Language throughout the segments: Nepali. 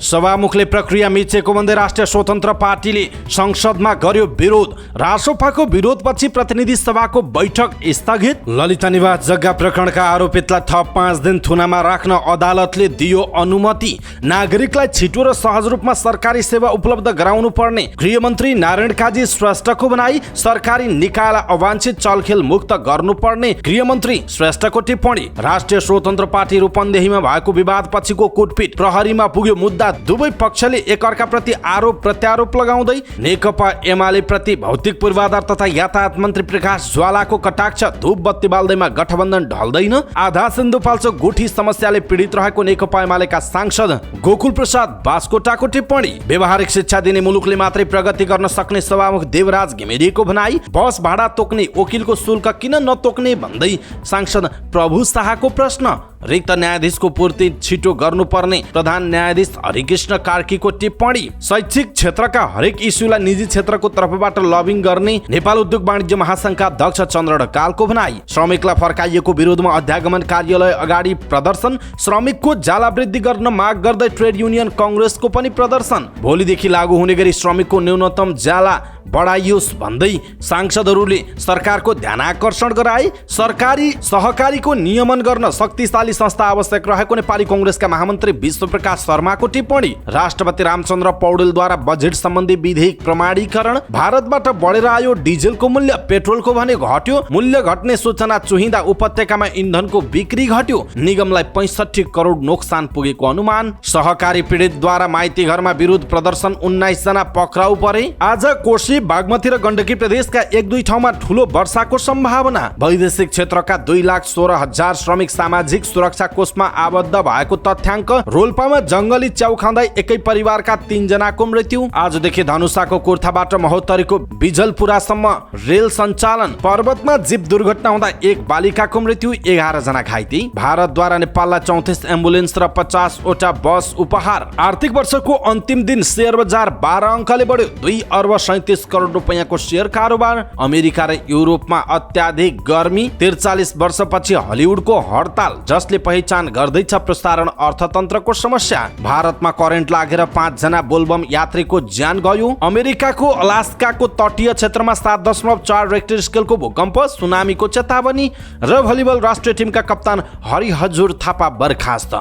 सभामुखले प्रक्रिया मिचेको भन्दै राष्ट्रिय स्वतन्त्र पार्टीले संसदमा गर्यो विरोध। रासोपाको विरोधपछि प्रतिनिधि सभाको बैठक स्थगित। ललिता निवास जग्गा प्रकरणका आरोपितलाई थप 5 दिन थुनामा राख्न अदालतले दियो अनुमति। नागरिकलाई छिटो र सहज रूपमा सरकारी सेवा उपलब्ध गराउनु पर्ने गृहमन्त्री नारायण काजी श्रेष्ठको भनाई। सरकारी निकायलाई अवांछित चलखेल मुक्त गर्नुपर्ने गृहमन्त्री श्रेष्ठको टिप्पणी। राष्ट्रिय स्वतन्त्र पार्टी रूपन्देहीमा भएको विवाद पछिको कुटपिट प्रहरीमा पुग्यो मुद्दा। दुवै पक्षले एकअर्काप्रति आरोप प्रत्यारोप लगाउँदै नेकपा एमाले प्रति भौतिक पूर्वाधार तथा यातायात मन्त्री प्रकाश ज्वालाको कटाक्ष। धूप बत्ती बाल्दैमा गठबन्धन ढल्दैन। आधा सिन्धुपाल्चोक गुठी समस्याले पीडित रहेको नेकपा एमालेका सांसद गोकुल प्रसाद बास्कोटाको टिप्पणी। व्यवहारिक शिक्षा दिने मुलुकले मात्रै प्रगति गर्न सक्ने सभामुख देवराज घिमिरेको भनाई। बस भाडा तोक्ने वकिलको शुल्क किन नतोक्ने भन्दै सांसद प्रभु शाहको प्रश्न। रिक्त न्यायाधीशको पूर्ति छिटो गर्नुपर्ने प्रधान न्यायाधीश हरिकृष्ण कार्कीको टिप्पणी। शैक्षिक क्षेत्रका हरेक इस्युलाई निजी क्षेत्रको तर्फबाट लबिङ गर्ने नेपाल उद्योग वाणिज्य महासंघका अध्यक्ष चन्द्र ढकालको भनाई। श्रमिकलाई फर्काइएको विरोधमा अध्यागमन कार्यालय अगाडि प्रदर्शन। श्रमिकको जाला वृद्धि गर्न माग गर्दै ट्रेड युनियन कांग्रेसको पनि प्रदर्शन। भोलिदेखि लागू हुने गरी श्रमिकको न्यूनतम जाला बढाइयोस् भन्दै सांसदहरूले सरकारको ध्यानाकर्षण गराए। सरकारी सहकारीको नियमन गर्न शक्तिशाली संस्था आवश्यक रहेको नेपाली कांग्रेसका महामन्त्री विश्वप्रकाश शर्माको टिप्पणी। राष्ट्रपति रामचन्द्र पौडेलद्वारा बजेट सम्बन्धी विधेयक प्रमाणीकरण। भारतबाट बढेर आयो डिजेलको मूल्य, पेट्रोलको भने घट्यो। मूल्य घट्ने सूचना चुहिँदा उपत्यकामा इन्धनको बिक्री घट्यो। निगमलाई 65 करोड नोक्सान पुगेको अनुमान। सहकारी पीडितद्वारा माइती घरमा विरोध प्रदर्शन, 19 जना पक्राउ परे। आज कोशी बागमती र गण्डकी प्रदेशका 1-2 ठाउँमा ठूलो वर्षाको सम्भावना। वैदेशिक क्षेत्रका 2,16,000 श्रमिक सामाजिक सुरक्षा कोषमा आबद्ध भएको तथ्याङ्क। रोल्पामा जंगली च्याउ खाँदै एकै परिवारका 3 जनाको मृत्यु। आजदेखि धनुषाको कुर्थाबाट महोत्तरीको बिजलपुरासम्म रेल सञ्चालन। पर्वतमा जीप दुर्घटना हुँदा 1 बालिकाको मृत्यु, 11 जना घाइते। भारतद्वारा नेपाललाई 34 एम्बुलेन्स र 50 वटा बस उपहार। आर्थिक वर्षको अन्तिम दिन शेयर बजार 12 अङ्कले बढ्यो। 2 अर्ब 37 करोड रुपैयाँको शेयर कारोबार। अमेरिका र युरोपमा अत्याधिक गर्मी। 43 वर्षपछि हलिउडको हडताल, जसले पहिचान गर्दैछ प्रसारण अर्थतन्त्रको समस्या। भारतमा करेन्ट लागेर 5 जना बोलबम यात्रीको ज्यान गयो। अमेरिकाको अलास्काको तटीय क्षेत्रमा 7.4 रेक्टर स्केलको भूकम्प, सुनामीको चेतावनी। र भलिबल राष्ट्रिय टिमका कप्तान हरिहजुर थापा बर्खास्त।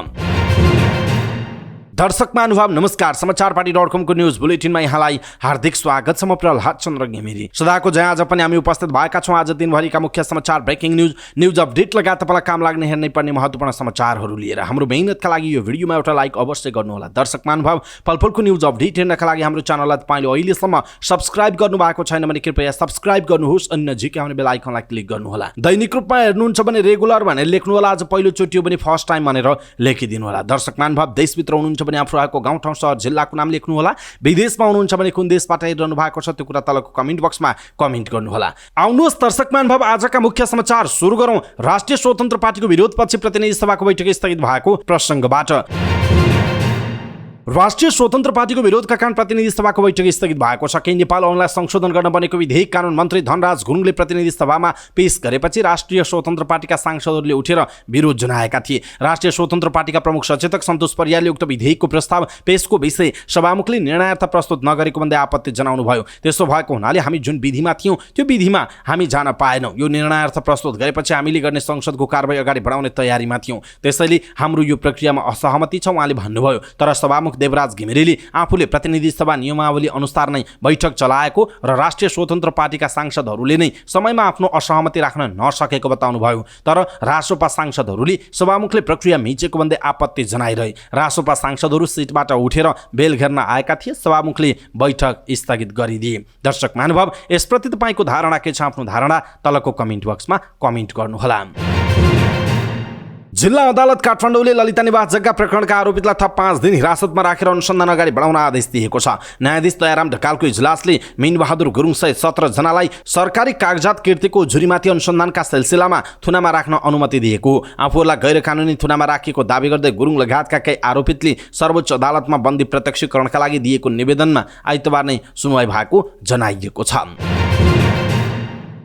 दर्शक महानुभाव नमस्कार। समाचारपाटी.com को न्यूज बुलेटिनमा यहाँलाई हार्दिक स्वागत छ। म प्रहलाद चन्द्र घिमिरे। सदाको जय आज पनि हामी उपस्थित भएका छौँ। आज दिनभरिका मुख्य समाचार, ब्रेकिङ न्यूज अपडेट लगायत तपाईँलाई काम लाग्ने हेर्नै पर्ने महत्त्वपूर्ण समाचारहरू लिएर हाम्रो मेहनतका लागि यो भिडियोमा एउटा लाइक अवश्य गर्नुहोला। दर्शक महानुभाव, पलपलको न्यूज अपडेट हेर्नका लागि हाम्रो च्यानललाई तपाईँले अहिलेसम्म सब्स्क्राइब गर्नुभएको छैन भने कृपया सब्स्क्राइब गर्नुहोस् अनि नजिकै आउने बेल आइकनलाई क्लिक गर्नुहोला। दैनिक रूपमा हेर्नुहुन्छ भने रेगुलर भनेर लेख्नुहोला। आज पहिलोचोटि हो भने फर्स्ट टाइम भनेर लेखिदिनु होला। दर्शक महानुभाव, देशभित्र हुनुहुन्छ भने आफू रहेको गाउँ ठाउँ सहर जिल्लाको नाम लेख्नुहोला। विदेशमा हुनुहुन्छ भने कुन देशबाट हेरिरहनु भएको छ त्यो कुरा तलको कमेन्ट बक्समा कमेन्ट गर्नुहोला। आउनुहोस् दर्शक महानुभाव, आजका मुख्य समाचार सुरु गरौँ। राष्ट्रिय स्वतन्त्र पार्टीको विरोधपछि प्रतिनिधि सभाको बैठक स्थगित भएको प्रसङ्गबाट। राष्ट्रिय स्वतन्त्र पार्टीको विरोधका कारण प्रतिनिधि सभाको बैठक स्थगित भएको छ। केही नेपाल ऐनलाई संशोधन गर्न बनेको विधेयक कानुन मन्त्री धनराज गुरुङले प्रतिनिधि सभामा पेश गरेपछि राष्ट्रिय स्वतन्त्र पार्टीका सांसदहरूले उठेर विरोध जनाएका थिए। राष्ट्रिय स्वतन्त्र पार्टीका प्रमुख सचेतक सन्तोष परियारले उक्त विधेयकको प्रस्ताव पेशको विषय सभामुखले निर्णयार्थ प्रस्तुत नगरेको भन्दै आपत्ति जनाउनु भयो। त्यसो भएको हुनाले हामी जुन विधिमा थियौँ त्यो विधिमा हामी जान पाएनौँ। यो निर्णयार्थ प्रस्तुत गरेपछि हामीले गर्ने संसदको कारबाही अगाडि बढाउने तयारीमा थियौँ। त्यसैले हाम्रो यो प्रक्रियामा असहमति छ उहाँले भन्नुभयो। तर सभामुख देवराज घिमिरेले आफूले प्रतिनिधि सभा नियमावली अनुसार नै बैठक चलाएको र राष्ट्रिय स्वतन्त्र पार्टीका सांसदहरूले नै समयमा आफ्नो असहमति राख्न नसकेको बताउनुभयो। तर रासोपा सांसदहरूले सभामुखले प्रक्रिया मिचेको भन्दै आपत्ति जनाइरहे। रासोपा सांसदहरू सिटबाट उठेर बेल घेर्न आएका थिए। सभामुखले बैठक स्थगित गरिदिए। दर्शक महानुभाव, यसप्रति तपाईँको धारणा के छ? आफ्नो धारणा तलको कमेन्ट बक्समा कमेन्ट गर्नुहोला। जिल्ला अदालत काठमाडौँले ललिता निवास जग्गा प्रकरणका आरोपितलाई थप 5 दिन हिरासतमा राखेर अनुसन्धान अगाडि बढाउन आदेश दिएको छ। न्यायाधीश दयाराम ढकालको इजलासले मीनबहादुर गुरुङ सहित 17 जनालाई सरकारी कागजात कीर्तिको जुरीमाथि अनुसन्धानका सिलसिलामा थुनामा राख्न अनुमति दिएको। आफूलाई गैर कानुनी थुनामा राखिएको दावी गर्दै गुरुङ लगायतका केही आरोपितले सर्वोच्च अदालतमा बन्दी प्रत्यक्षीकरणका लागि दिएको निवेदनमा आइतबार नै सुनवाई भएको जनाइएको छ।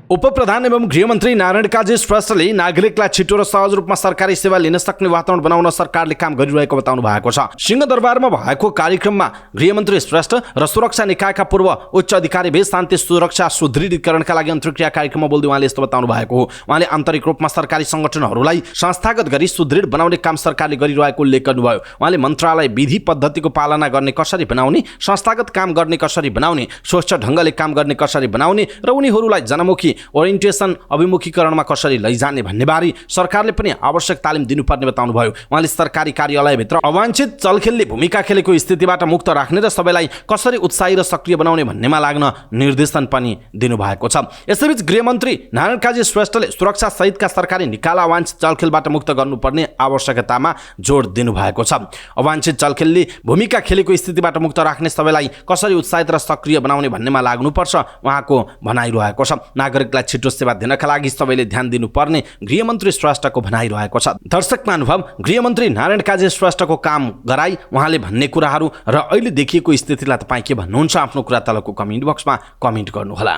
उपप्रधान एवं गृहमन्त्री नारायण काजी श्रेष्ठले नागरिकलाई छिटो र सहज रूपमा सरकारी सेवा लिन सक्ने वातावरण बनाउन सरकारले काम गरिरहेको बताउनु भएको छ। सिंहदरबारमा भएको कार्यक्रममा गृहमन्त्री श्रेष्ठ र सुरक्षा निकायका पूर्व उच्च अधिकारी बीच शान्ति सुरक्षा सुदृढीकरणका लागि अन्तर्क्रिया कार्यक्रममा बोल्दै उहाँले यस्तो बताउनु भएको हो। उहाँले आन्तरिक रूपमा सरकारी संगठनहरूलाई संस्थागत गरी सुदृढ बनाउने काम सरकारले गरिरहेको उल्लेख गर्नुभयो। उहाँले मन्त्रालय विधि पद्धतिको पालना गर्ने कसरी बनाउने, संस्थागत काम गर्ने कसरी बनाउने, स्वच्छ ढङ्गले काम गर्ने कसरी बनाउने र उनीहरूलाई जनमुखी ओरिएन्टेसन अभिमुखीकरणमा कसरी लैजाने भन्नेबारे सरकारले पनि आवश्यक तालिम दिनुपर्ने बताउनुभयो। उहाँले सरकारी कार्यालयभित्र अवाञ्छित चलखेलले भूमिका खेलेको स्थितिबाट मुक्त राख्ने र सबैलाई कसरी उत्साही र सक्रिय बनाउने भन्नेमा लाग्न निर्देशन पनि दिनुभएको छ। यसैबीच गृहमन्त्री नारायण काजी श्रेष्ठले सुरक्षा सहितका सरकारी निकायलाई अवाञ्छित चलखेलबाट मुक्त गर्नुपर्ने आवश्यकतामा जोड दिनुभएको छ। अवाञ्छित चलखेलले भूमिका खेलेको स्थितिबाट मुक्त राख्ने, सबैलाई कसरी उत्साहित र सक्रिय बनाउने भन्नेमा लाग्नुपर्छ उहाँको भनाइरहेको छ। नागरिकलाई छिटो सेवा दिनका लागि सबैले ध्यान दिनुपर्ने गृहमन्त्री श्रेष्ठको भनाइरहेको छ। दर्शक महानुभाव, गृहमन्त्री नारायण काजी श्रेष्ठको काम गराई उहाँले भन्ने कुराहरू र अहिले देखिएको स्थितिलाई तपाईँ के भन्नुहुन्छ? आफ्नो कुरा तलको कमेन्ट बक्समा कमेन्ट गर्नुहोला।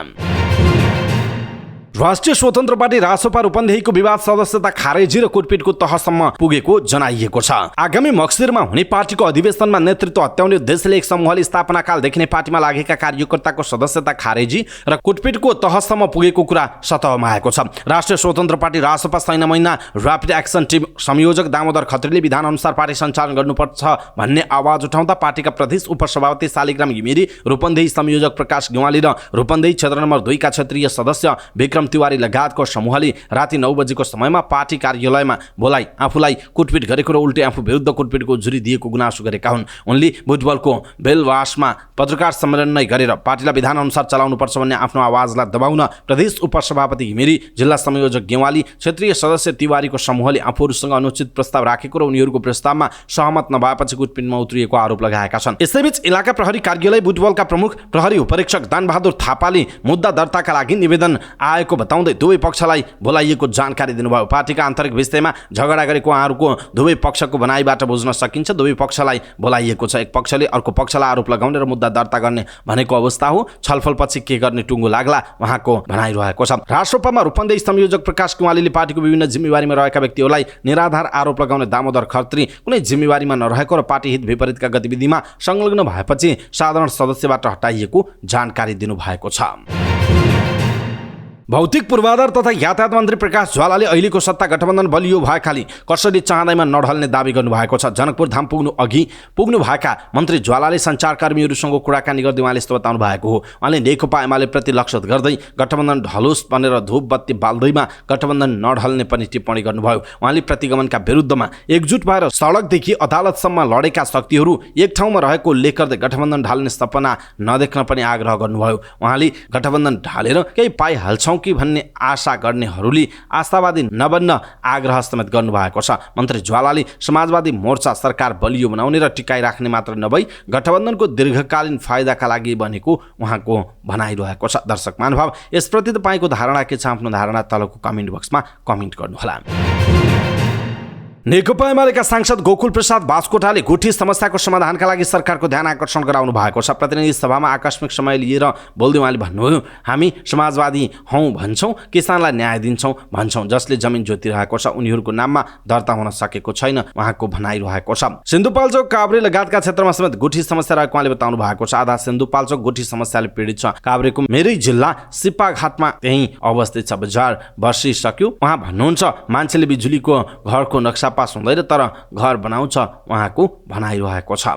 राष्ट्रिय स्वतन्त्र पार्टी रासोपा रूपन्देहीको विवाद सदस्यता खारेजी र कुटपिटको तहसम्म पुगेको जनाइएको छ। आगामी मक्सिरमा हुने पार्टीको अधिवेशनमा नेतृत्व हत्याउने उद्देश्यले एक समूहले स्थापनाकालदेखि नै पार्टीमा लागेका कार्यकर्ताको सदस्यता खारेजी र कुटपिटको तहसम्म पुगेको कुरा सतहमा आएको छ। राष्ट्रिय स्वतन्त्र पार्टी रासोपा छैन महिना र्यापिड एक्सन टिम संयोजक दामोदर खत्रीले विधान अनुसार पार्टी सञ्चालन गर्नुपर्छ भन्ने आवाज उठाउँदा पार्टीका प्रदेश उपसभापति शालिग्राम घिमिरे, रूपन्देही संयोजक प्रकाश गेवाली र रूपन्देही क्षेत्र नम्बर 2 का क्षेत्रीय सदस्य विक्रम तिवारी लगायतको समूहले राति 9 बजेको समयमा पार्टी कार्यालयमा बोलाई आफूलाई कुटपिट गरेको र उल्टे आफू विरुद्ध कुटपिटको जुरी दिएको गुनासो गरेका हुन्। उनले बुधबारको बेलवासमा पत्रकार सम्मेलन नै गरेर पार्टीलाई विधान अनुसार चलाउनुपर्छ भन्ने आफ्नो आवाजलाई दबाउन प्रदेश उपसभापति घिमिरे, जिल्ला संयोजक गेवाली, क्षेत्रीय सदस्य तिवारीको समूहले आफूहरूसँग अनुचित प्रस्ताव राखेको र उनीहरूको प्रस्तावमा सहमत नभएपछि कुटपिटमा उत्रिएको आरोप लगाएका छन्। यसैबीच इलाका प्रहरी कार्यालय बुटवलका प्रमुख प्रहरी उपरीक्षक दानबहादुर थापाले मुद्दा दर्ताका लागि निवेदन आएको बताउँदै दुवै पक्षलाई बोलाइएको जानकारी दिनुभयो। पार्टीका आन्तरिक विषयमा झगडा गरेको उहाँहरूको दुवै पक्षको भनाइबाट बुझ्न सकिन्छ। दुवै पक्षलाई बोलाइएको छ। एक पक्षले अर्को पक्षलाई आरोप लगाउने र मुद्दा दर्ता गर्ने भनेको अवस्था हो। छलफलपछि के गर्ने टुङ्गो लाग्ला उहाँको भनाइरहेको छ। राष्ट्रसभामा रूपन्देही संयोजक प्रकाश गेवालीले पार्टीको विभिन्न जिम्मेवारीमा रहेका व्यक्तिहरूलाई निराधार आरोप लगाउने दामोदर खत्री कुनै जिम्मेवारीमा नरहेको र पार्टी हित विपरीतका गतिविधिमा संलग्न भएपछि साधारण सदस्यबाट हटाइएको जानकारी दिनुभएको छ। भौतिक पूर्वाधार तथा यातायात मन्त्री प्रकाश ज्वालाले अहिलेको सत्ता गठबन्धन बलियो भएकाले कसैले चाहँदैमा नढल्ने दावी गर्नुभएको छ। जनकपुर धाम पुग्नु भएका मन्त्री ज्वालाले सञ्चारकर्मीहरूसँग कुराकानी गर्दै उहाँले यस्तो बताउनु भएको हो। उहाँले नेकपा एमाले प्रति लक्षित गर्दै गठबन्धन ढलोस् भनेर धूप बत्ती बाल्दैमा गठबन्धन नढल्ने पनि टिप्पणी गर्नुभयो। उहाँले प्रतिगमनका विरुद्धमा एकजुट भएर सडकदेखि अदालतसम्म लडेका शक्तिहरू एक ठाउँमा रहेको उल्लेख गर्दै गठबन्धन ढाल्ने सपना नदेख्न पनि आग्रह गर्नुभयो। उहाँले गठबन्धन ढालेर केही पाइहाल्छौँ कि भन्ने आशा गर्नेहरूले आशावादी नबन्न आग्रह समेत गर्नुभएको छ। मन्त्री ज्वालाले समाजवादी मोर्चा सरकार बलियो बनाउने र टिकाइ राख्ने मात्र नभई गठबन्धनको दीर्घकालीन फाइदाका लागि बनेको उहाँको भनाइरहेको छ। दर्शक महानुभाव, यसप्रति तपाईँको धारणा के छ? आफ्नो धारणा तलको कमेन्ट बक्समा कमेन्ट गर्नुहोला। नेकपा एमालेका सांसद गोकुल प्रसाद बास्कोटाले गुठी समस्याको समाधानका लागि सरकारको ध्यान आकर्षण गराउनु भएको छ। प्रतिनिधि सभामा आकस्मिक समय लिएर बोल्दै उहाँले भन्नुभयो, हामी समाजवादी हौँ भन्छौँ, किसानलाई न्याय दिन्छौँ भन्छौँ, जसले जमिन जोतिरहेको छ उनीहरूको नाममा दर्ता हुन सकेको छैन उहाँको भनाइरहेको छ। सिन्धुपाल्चोक, काभ्रे लगायतका क्षेत्रमा समेत गुठी समस्या रहेको उहाँले बताउनु भएको छ। आधा सिन्धुपाल्चोक गुठी समस्याले पीडित छ। काभ्रेको मेरै जिल्ला सिप्पाघाटमा त्यही अवस्थित छ। बजार बसिसक्यो। उहाँ भन्नुहुन्छ, मान्छेले बिजुलीको घरको नक्सा पास हुँदैन तर घर बनाउँछ उहाँको भनाइरहेको छ।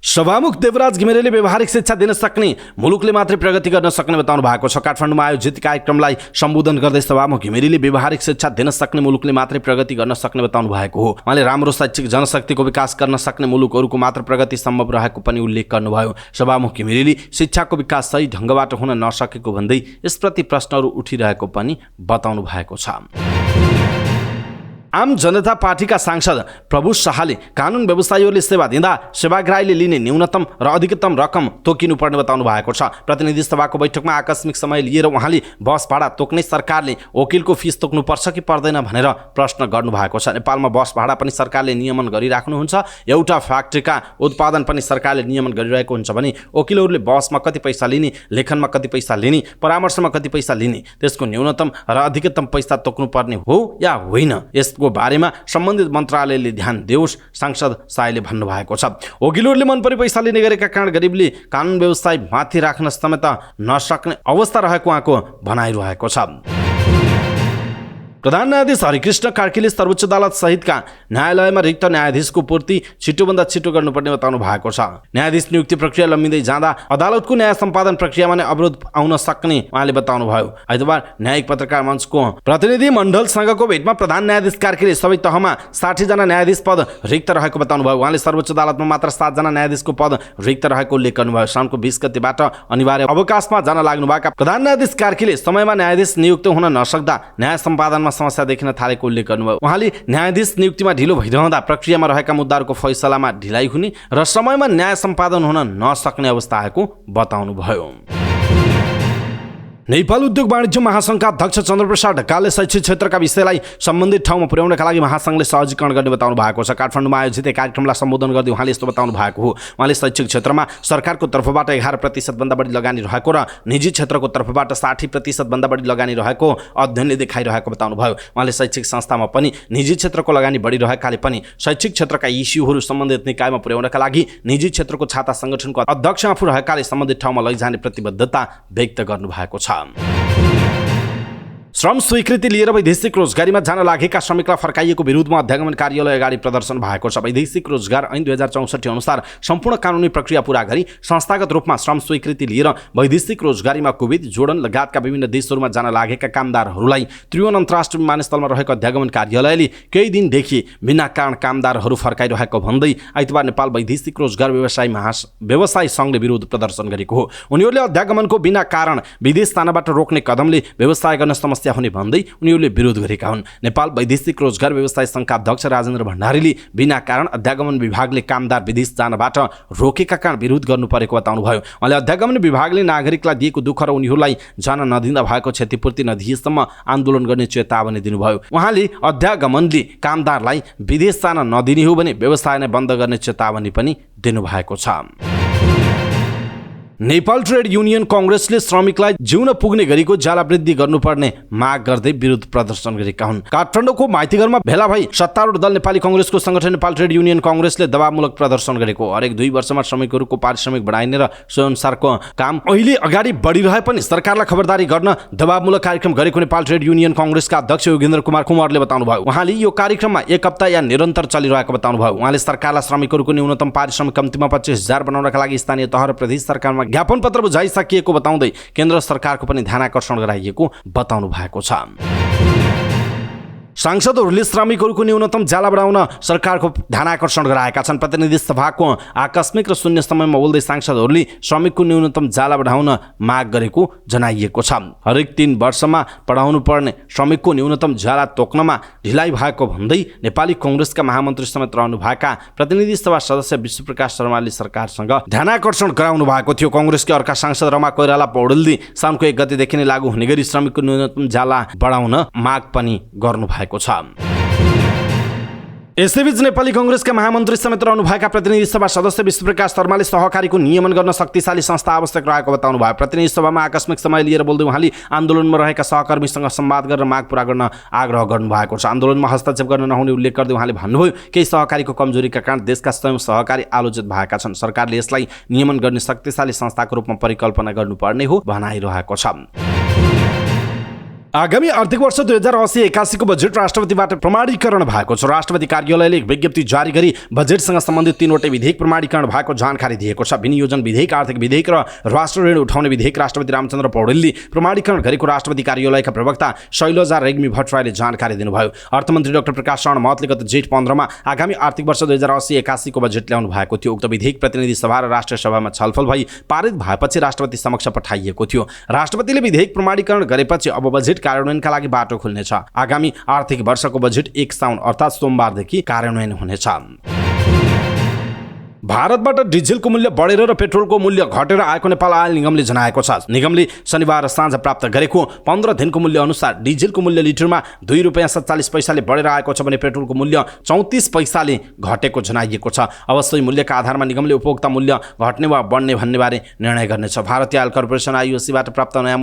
सभामुख देवराज घिमिरेले व्यवहारिक शिक्षा दिन सक्ने, मुलुकले मात्रै प्रगति गर्न सक्ने बताउनु भएको छ। काठमाडौँमा आयोजित कार्यक्रमलाई सम्बोधन गर्दै सभामुख घिमिरेले व्यवहारिक शिक्षा दिन सक्ने, मुलुकले मात्रै प्रगति गर्न सक्ने बताउनु भएको हो। उहाँले राम्रो शैक्षिक जनशक्तिको विकास गर्न सक्ने मुलुकहरूको मात्र प्रगति सम्भव रहेको पनि उल्लेख गर्नुभयो। सभामुख घिमिरेले शिक्षाको विकास सही ढङ्गबाट हुन नसकेको भन्दै यसप्रति प्रश्नहरू उठिरहेको पनि बताउनु भएको छ। आम जनता पार्टीका सांसद प्रभु शाहले कानुन व्यवसायीहरूले सेवा दिँदा सेवाग्राहीले लिने न्यूनतम र अधिकतम रकम तोकिनुपर्ने बताउनु भएको छ। प्रतिनिधि सभाको बैठकमा आकस्मिक समय लिएर उहाँले बस भाडा तोक्ने सरकारले वकिलको फिस तोक्नुपर्छ कि पर्दैन भनेर प्रश्न गर्नुभएको छ। नेपालमा बस भाडा पनि सरकारले नियमन गरिराख्नुहुन्छ। एउटा फ्याक्ट्रीका उत्पादन पनि सरकारले नियमन गरिरहेको हुन्छ भने वकिलहरूले बसमा कति पैसा लिने, लेखनमा कति पैसा लिने, परामर्शमा कति पैसा लिने, त्यसको न्यूनतम र अधिकतम पैसा तोक्नुपर्ने हो या होइन, यसको बारेमा सम्बन्धित मन्त्रालयले ध्यान देओस्, सांसद शाहले भन्नुभएको छ। वकिलहरूले मनपरी पैसा लिने गरेका कारण गरिबले कानुन व्यवस्था माथि राख्न समेत नसक्ने अवस्था रहेको उहाँको भनाइरहेको छ। प्रधान न्यायाधीश हरिकृष्ण कार्कीले सर्वोच्च अदालत सहितका न्यायालयमा रिक्त न्यायाधीशको पूर्ति छिटोभन्दा छिटो गर्नुपर्ने बताउनु भएको छ। न्यायाधीश नियुक्ति प्रक्रिया लम्बिँदै जाँदा अदालतको न्याय सम्पादन प्रक्रियामा नै अवरोध आउन सक्ने उहाँले बताउनु भयो। आइतबार न्यायिक पत्रकार मञ्चको प्रतिनिधि मण्डलसँगको भेटमा प्रधान न्यायाधीश कार्कीले सबै तहमा 60 जना न्यायाधीश पद रिक्त रहेको बताउनु भयो। उहाँले सर्वोच्च अदालतमा मात्र 7 जना न्यायाधीशको पद रिक्त रहेको उल्लेख गर्नुभयो। साउनको 20 गतेबाट अनिवार्य अवकाशमा जान लाग्नुभएका प्रधान न्यायाधीश कार्कीले समयमा न्यायाधीश नियुक्त हुन नसक्दा न्याय सम्पादनमा समस्या देखिन थालेको उल्लेख गर्नुभयो। उहाँले न्यायाधीश नियुक्तिमा ढिलो भइरहँदा प्रक्रियामा रहेका मुद्दाहरूको फैसलामा ढिलाइ हुने र समयमा न्याय सम्पादन हुन नसक्ने अवस्था आएको बताउनुभयो। नेपाल उद्योग वाणिज्य महासङ्घका अध्यक्ष चन्द्रप्रसाद ढकालले शैक्षिक क्षेत्रका विषयलाई सम्बन्धित ठाउँमा पुर्याउनका लागि महासङ्घले सहजीकरण गर्ने बताउनु भएको छ। काठमाडौँमा आयोजित कार्यक्रमलाई सम्बोधन गर्दै उहाँले यस्तो बताउनु भएको हो। उहाँले शैक्षिक क्षेत्रमा सरकारको तर्फबाट 11% भन्दा बढी लगानी रहेको र निजी क्षेत्रको तर्फबाट 60% भन्दा बढी लगानी रहेको अध्ययनले देखाइरहेको बताउनु भयो। उहाँले शैक्षिक संस्थामा पनि निजी क्षेत्रको लगानी बढिरहेकाले पनि शैक्षिक क्षेत्रका इस्युहरू सम्बन्धित निकायमा पुर्याउनका लागि निजी क्षेत्रको छाता सङ्गठनको अध्यक्ष आफू रहेकाले सम्बन्धित ठाउँमा लैजाने प्रतिबद्धता व्यक्त गर्नुभएको छ। श्रम स्वीकृति लिएर वैदेशिक रोजगारीमा जान लागेका श्रमिकलाई फर्काइएको विरुद्धमा अध्यागमन कार्यालय अगाडि प्रदर्शन भएको छ। वैदेशिक रोजगार ऐन 2064 अनुसार सम्पूर्ण कानुनी प्रक्रिया पूरा गरी संस्थागत रूपमा श्रम स्वीकृति लिएर वैदेशिक रोजगारीमा कुवेत, जोर्डन लगायतका विभिन्न देशहरूमा जान लागेका कामदारहरूलाई त्रिभुवन अन्तर्राष्ट्रिय विमानस्थलमा रहेको अध्यागमन कार्यालयले केही दिनदेखि बिना कारण कामदारहरू फर्काइरहेको भन्दै आइतबार नेपाल वैदेशिक रोजगार व्यवसाय सङ्घले विरोध प्रदर्शन गरेको हो। उनीहरूले अध्यागमनको बिना कारण विदेश जानबाट रोक्ने कदमले व्यवसाय गर्न समस्या हुने भन्दै उनीहरूले विरोध गरेका हुन्। नेपाल वैदेशिक रोजगार व्यवसाय सङ्घका अध्यक्ष राजेन्द्र भण्डारीले बिना कारण अध्यागमन विभागले कामदार विदेश जानबाट रोकेका कारण विरोध गर्नु परेको बताउनु भयो। उहाँले अध्यागमन विभागले नागरिकलाई दिएको दुःख र उनीहरूलाई जान नदिँदा भएको क्षतिपूर्ति नदिएसम्म आन्दोलन गर्ने चेतावनी दिनुभयो। उहाँले अध्यागमनले कामदारलाई विदेश जान नदिने हो भने व्यवसाय नै बन्द गर्ने चेतावनी पनि दिनुभएको छ। नेपाल ट्रेड युनियन कांग्रेसले श्रमिकलाई जिउन पुग्ने गरीको ज्याला वृद्धि गर्नुपर्ने माग गर्दै विरोध प्रदर्शन गरेका हुन्। काठमाडौँको माइतीघरमा भेला भई सत्तारूढ दल नेपाली कांग्रेसको संगठन नेपाल ट्रेड युनियन कांग्रेसले दबावमूलक प्रदर्शन गरेको। हरेक 2 वर्षमा श्रमिकहरूको पारिश्रमिक बढाइने र स्वयंसारको काम अहिले अगाडि बढिरहे पनि सरकारलाई खबरदारी गर्न दबावमूलक कार्यक्रम गरेको नेपाल ट्रेड युनियन कांग्रेसका अध्यक्ष योगेन्द्र कुमार कुँवरले बताउनु भयो। उहाँले यो कार्यक्रममा 1 हप्ता या निरन्तर चलिरहेको बताउनु भयो। उहाँले सरकारलाई श्रमिकहरूको न्यूनतम पारिश्रमिक कम्तीमा 25,000 बनाउनका लागि स्थानीय तह र प्रदेश सरकारमा ज्ञापन पत्र बुझाइसकिएको बताउँदै केन्द्र सरकारको पनि ध्यान आकर्षण गराइएको बताउनु भएको छ। सांसदहरूले श्रमिकहरूको न्यूनतम ज्याला बढाउन सरकारको ध्यान आकर्षण गराएका छन्। प्रतिनिधि सभाको आकस्मिक र शून्य समयमा बोल्दै सांसदहरूले श्रमिकको न्यूनतम ज्याला बढाउन माग गरेको जनाइएको छ। हरेक 3 वर्षमा बढाउनु पर्ने श्रमिकको न्यूनतम ज्याला तोक्नमा ढिलाइ भएको भन्दै नेपाली कांग्रेसका महामन्त्री समेत रहनुभएका प्रतिनिधि सभा सदस्य विश्वप्रकाश शर्माले सरकारसँग ध्यान आकर्षण गराउनु भएको थियो। कांग्रेसका अर्का सांसद रमा कोइराला पौडेलले साउनको 1 गतेदेखि नै लागू हुने गरी श्रमिकको न्यूनतम ज्याला बढाउन माग पनि गर्नु भएको छ। यसैबीच नेपाली कांग्रेसका महामन्त्री समेत रहनुभएका प्रतिनिधि सभा सदस्य विश्वप्रकाश शर्माले सहकारीको नियमन गर्न शक्तिशाली संस्था आवश्यक रहेको बताउनु भयो। प्रतिनिधि सभामा आकस्मिक समय लिएर बोल्दै उहाँले आन्दोलनमा रहेका सहकर्मीसँग संवाद गरेर माग पूरा गर्न आग्रह गर्नुभएको छ। आन्दोलनमा हस्तक्षेप गर्न नहुने उल्लेख गर्दै उहाँले भन्नुभयो, केही सहकारीको कमजोरीका कारण देशका स्वयं सहकारी आलोचित भएका छन्। सरकारले यसलाई नियमन गर्ने शक्तिशाली संस्थाको रूपमा परिकल्पना गर्नुपर्ने हो भनाइरहेको छ। आगामी आर्थिक वर्ष 2080-81 को बजेट राष्ट्रपतिबाट प्रमाणीकरण भएको छ। राष्ट्रपति कार्यालयले एक विज्ञप्ति जारी गरी बजेटसँग सम्बन्धित 3वटै विधेयक प्रमाणीकरण भएको जानकारी दिएको छ। विनियोजन विधेयक, आर्थिक विधेयक र राष्ट्र ऋण उठाउने विधेयक राष्ट्रपति रामचन्द्र पौडेलले प्रमाणीकरण गरेको राष्ट्रपति कार्यालयका प्रवक्ता शैलजा रेग्मी भट्टराईले जानकारी दिनुभयो। अर्थमन्त्री डाक्टर प्रकाश शरण महतले गत जेठ 15 मा आगामी आर्थिक वर्ष 2080-81 को बजेट ल्याउनु भएको थियो। उक्त विधेयक प्रतिनिधि सभा र राष्ट्रिय सभामा छलफल भई पारित भएपछि राष्ट्रपति समक्ष पठाइएको थियो। राष्ट्रपतिले विधेयक प्रमाणीकरण गरेपछि अब बजेट बजेट कार्यान्वयनका लागि बाटो खुल्नेछ। आगामी आर्थिक वर्षको बजेट 1 साउन अर्थात् सोमबारदेखि कार्यान्वयन हुनेछ। भारतबाट डिजेलको मूल्य बढेर र पेट्रोलको मूल्य घटेर आएको नेपाल आयल निगमले जनाएको छ। निगमले शनिबार साँझ प्राप्त गरेको 15 दिनको मूल्य अनुसार डिजेलको मूल्य लिटरमा ₹2.47 बढेर आएको छ भने पेट्रोलको मूल्य 34 पैसाले घटेको जनाइएको छ। अब सोही मूल्यका आधारमा निगमले उपभोक्ता मूल्य घट्ने वा बढ्ने भन्ने बारे निर्णय गर्नेछ। भारतीय आयल कर्पोरेसन आईओसीबाट प्राप्त नयाँ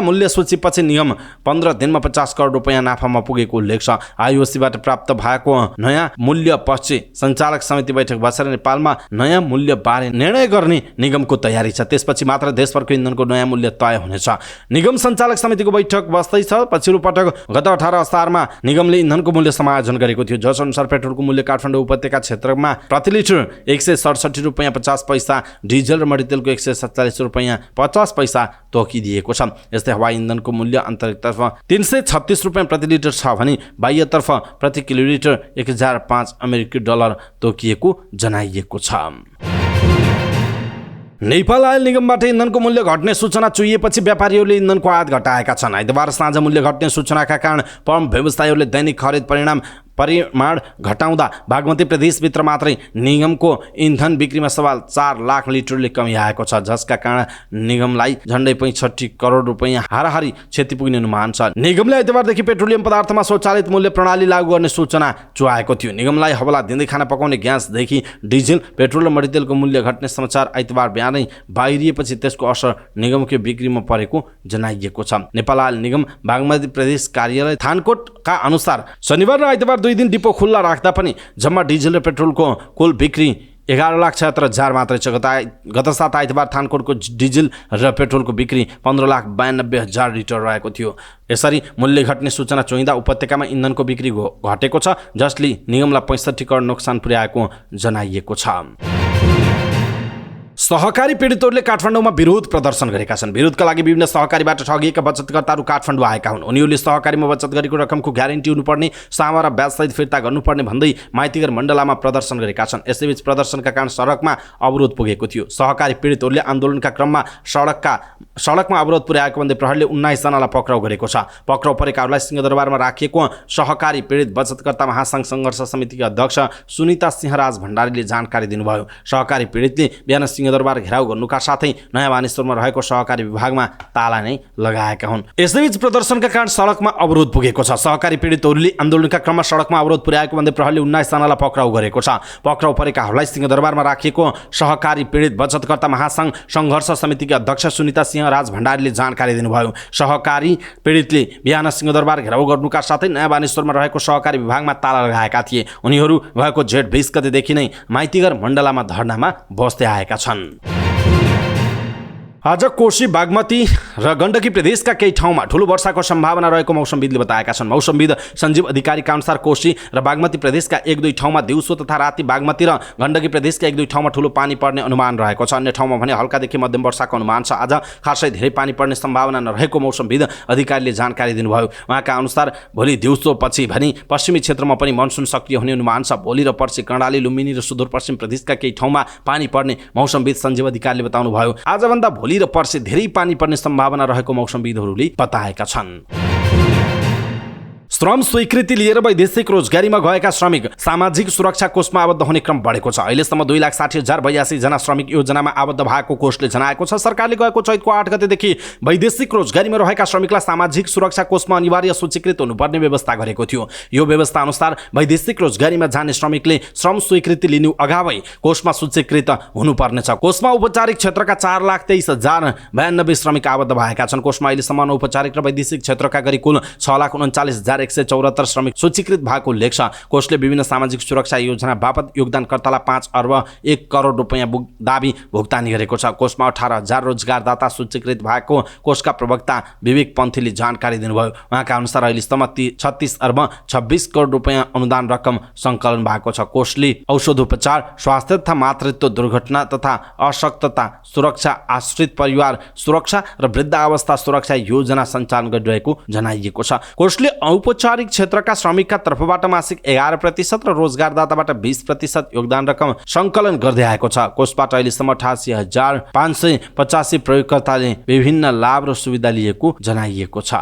मूल्य सूचीपछि निगम 15 दिनमा 50 करोड रुपैयाँ नाफामा पुगेको उल्लेख छ। आईओसीबाट प्राप्त भएको नयाँ मूल्य पछि सञ्चालक समिति बैठक बसेर नेपालमा नयाँ मूल्य बारे निर्णय गर्ने निगमको तयारी छ। त्यसपछि मात्र देशभरको इन्धनको नयाँ मूल्य तय हुनेछ। निगम सञ्चालक समितिको बैठक बस्दैछ। पछिल्लो पटक गत 18 असारमा निगमले इन्धनको मूल्य समायोजन गरेको थियो, जसअनुसार पेट्रोलको मूल्य काठमाडौँ उपत्यका क्षेत्रमा प्रति लिटर ₹167.50, डिजेल र मडितेलको ₹147.50 तोकिदिएको छ। यस्तै हवाई इन्धनको मूल्य आन्तरिकतर्फ ₹336 प्रति लिटर छ भने बाह्यतर्फ प्रति किलोलिटर $1005 तोकिएको जनाइएको छ। नेपाल आयल निगमबाट इन्धनको मूल्य घट्ने सूचना चुइएपछि व्यापारीहरूले इन्धनको आयात घटाएका छन्। आइतबार साँझ मूल्य घट्ने सूचनाका कारण पम्प व्यवसायीहरूले दैनिक खरिद परिमाण घटाउँदा बागमती प्रदेशभित्र मात्रै निगमको इन्धन बिक्रीमा सवाल 4 लाख लिटरले कमी आएको छ, जसका कारण निगमलाई झन्डै 65 करोड रुपैयाँ हाराहारी क्षति पुग्ने अनुमान छ। निगमले आइतबारदेखि पेट्रोलियम पदार्थमा स्वचालित मूल्य प्रणाली लागू गर्ने सूचना चुहाएको थियो। निगमलाई हवाला दिँदै खाना पकाउने ग्यासदेखि डिजेल, पेट्रोल र मडितेलको मूल्य घट्ने समाचार आइतबार बिहानै बाहिरिएपछि त्यसको असर निगमको बिक्रीमा परेको जनाइएको छ। नेपाल आयल निगम बागमती प्रदेश कार्यालय थानकोटका अनुसार शनिबार र आइतबार 2 दिन डिपो खुल्ला राख्दा पनि जम्मा डिजेल र पेट्रोलको कुल बिक्री 11,76,000 मात्रै छ। गत सात आइतबार थानकोटको डिजेल र पेट्रोलको बिक्री 15,92,000 लिटर रहेको थियो। यसरी मूल्य घट्ने सूचना चुइँदा उपत्यकामा इन्धनको बिक्री घटेको छ, जसले निगमलाई 65 करोड नोक्सान पुर्याएको जनाइएको छ। सहकारी पीडितहरूले काठमाडौँमा विरोध प्रदर्शन गरेका छन्। विरोधका लागि विभिन्न सहकारीबाट ठगिएका बचतकर्ताहरू काठमाडौँ आएका हुन्। उनीहरूले सहकारीमा बचत गरेको रकमको ग्यारेन्टी हुनुपर्ने, सामा र ब्याजसहित फिर्ता गर्नुपर्ने भन्दै माइतीघर मण्डलामा प्रदर्शन गरेका छन्। यसैबीच प्रदर्शनका कारण सडकमा अवरोध पुगेको थियो। सहकारी पीडितहरूले आन्दोलनका क्रममा सडकमा अवरोध पुर्याएको भन्दै प्रहरीले 19 जनालाई पक्राउ गरेको छ। पक्राउ परेकाहरूलाई सिंहदरबारमा राखिएको सहकारी पीडित बचतकर्ता महासङ्घ सङ्घर्ष समितिका अध्यक्ष सुनिता सिंहराज भण्डारीले जानकारी दिनुभयो। सहकारी पीडितले बिहान सिंहदरबार घेराउ गर्नुका साथै नयाँ मानिसपुरमा रहेको सहकारी विभागमा ताला नै लगाएका हुन्। यसैबीच प्रदर्शनका कारण सडकमा अवरोध पुगेको छ। सहकारी पीडितहरूले आन्दोलनका क्रममा सडकमा अवरोध पुर्याएको भन्दै प्रहरीले 19 जनालाई पक्राउ गरेको छ। पक्राउ परेकाहरूलाई सिंहदरबारमा राखिएको सहकारी पीडित बचतकर्ता महासङ्घ सङ्घर्ष समितिका अध्यक्ष सुनिता सिंहराज भण्डारीले जानकारी दिनुभयो। सहकारी पीडितले बिहान सिंहदरबार घेराउ गर्नुका साथै नयाँ मानिसपुरमा रहेको सहकारी विभागमा ताला लगाएका थिए। उनीहरू गएको जेठ 20 गतेदेखि नै माइतीघर मण्डलामा धरनामा बस्दै आएका छन्। आज कोशी, बागमती र गण्डकी प्रदेशका केही ठाउँमा ठूलो वर्षाको सम्भावना रहेको मौसमविदले बताएका छन्। मौसमविद सञ्जीव अधिकारीका अनुसार कोशी र बागमती प्रदेशका 1-2 ठाउँमा दिउँसो तथा राति बागमती र गण्डकी प्रदेशका 1-2 ठाउँमा ठूलो पानी पर्ने अनुमान रहेको छ। अन्य ठाउँमा भने हल्कादेखि मध्यम वर्षाको अनुमान छ। आज खासै धेरै पानी पर्ने सम्भावना नरहेको मौसमविद अधिकारीले जानकारी दिनुभयो। उहाँका अनुसार भोलि दिउँसो पछि भने पश्चिमी क्षेत्रमा पनि मनसुन सक्रिय हुने अनुमान छ। भोलि र पर्सि कर्णाली, लुम्बिनी र सुदूरपश्चिम प्रदेशका केही ठाउँमा पानी पर्ने मौसमविद सञ्जीव अधिकारीले बताउनुभयो। आजभन्दा भोलि र पर्सि धेरै पानी पर्ने सम्भावना रहेको मौसमविदहरूले बताएका छन्। श्रम स्वीकृति लिएर वैदेशिक रोजगारीमा गएका श्रमिक सामाजिक सुरक्षा कोषमा आबद्ध हुने क्रम बढेको छ। अहिलेसम्म 2,60,082 जना श्रमिक योजनामा आबद्ध भएको कोषले जनाएको छ। सरकारले गएको चैतको 8 गतेदेखि वैदेशिक रोजगारीमा रहेका श्रमिकलाई सामाजिक सुरक्षा कोषमा अनिवार्य सूचीकृत हुनुपर्ने व्यवस्था गरेको थियो। यो व्यवस्था अनुसार वैदेशिक रोजगारीमा जाने श्रमिकले श्रम स्वीकृति लिनु अगावै कोषमा सूचीकृत हुनुपर्नेछ। कोषमा औपचारिक क्षेत्रका 4,23,092 श्रमिक आबद्ध भएका छन्। कोषमा अहिलेसम्म अनौपचारिक र वैदेशिक क्षेत्रका गरी कुल 6,39,174 श्रमिक सूचीकृत भएको उल्लेख छ। कोषले विभिन्न सामाजिक सुरक्षा योजना बापत योगदानकर्तालाई 5 अर्ब 1 करोड रुपैयाँ दाबी भुक्तानी गरेको छ। कोषमा 18,000 रोजगारदाता सूचीकृत भएको कोषका प्रवक्ता विवेक पन्थीले जानकारी दिनुभयो। उहाँका अनुसार अहिलेसम्म 36 अर्ब 26 करोड रुपैयाँ अनुदान रकम सङ्कलन भएको छ। कोषले औषधोपचार, स्वास्थ्य तथा मातृत्व दुर्घटना तथा अशक्तता सुरक्षा, आश्रित परिवार सुरक्षा र वृद्धावस्था सुरक्षा योजना सञ्चालन गरिरहेको जनाइएको छ। कोषले औपचारिक क्षेत्रका श्रमिकका तर्फबाट मासिक 11% र रोजगारदाताबाट 20% योगदान रकम सङ्कलन गर्दै आएको छ। कोषबाट अहिलेसम्म 88,585 प्रयोगकर्ताले विभिन्न लाभ र सुविधा लिएको जनाइएको छ।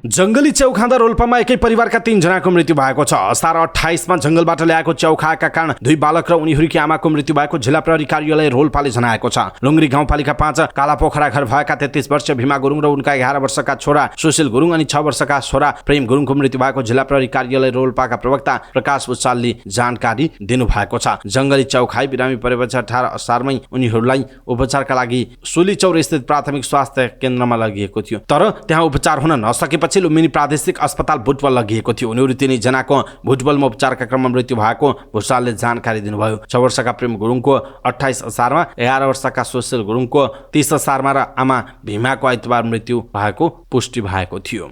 जंगली च्याउ खाँदा रोल्पामा एकै परिवारका 3 जनाको मृत्यु भएको छ। असार 28 जंगलबाट ल्याएको च्याउ खाएका कारण 2 बालक र उनीहरूकी आमाको मृत्यु भएको जिल्ला प्रहरी कार्यालय रोल्पाले जनाएको छ। लुङ्ग्री गाउँपालिका 5 कालापोखरा घर भएका 33 वर्षीय भीमा गुरुङ र उनका 11 वर्षका छोरा सुशील गुरुङ अनि 6 वर्षका छोरा प्रेम गुरुङको मृत्यु भएको जिल्ला प्रहरी कार्यालय रोल्पाका प्रवक्ता प्रकाश भुषालले जानकारी दिनुभएको छ। जंगली च्याउ खाई बिरामी परेपछि 18 असारमै उनीहरूलाई उपचारका लागि सोलीचौर स्थित प्राथमिक स्वास्थ्य केन्द्रमा लगिएको थियो, तर त्यहाँ उपचार हुन नसकेपछि लुम्बिनी प्रादेशिक अस्पताल भुटवल लगिएको थियो। उनीहरू 3 जनाको भुटवलमा उपचारका क्रममा मृत्यु भएको भुषालले जानकारी दिनुभयो। 6 वर्षका प्रेम गुरुङको 28 असारमा, 11 वर्षका सुशील गुरुङको 30 असारमा र आमा भीमाको आइतबार मृत्यु भएको पुष्टि भएको थियो।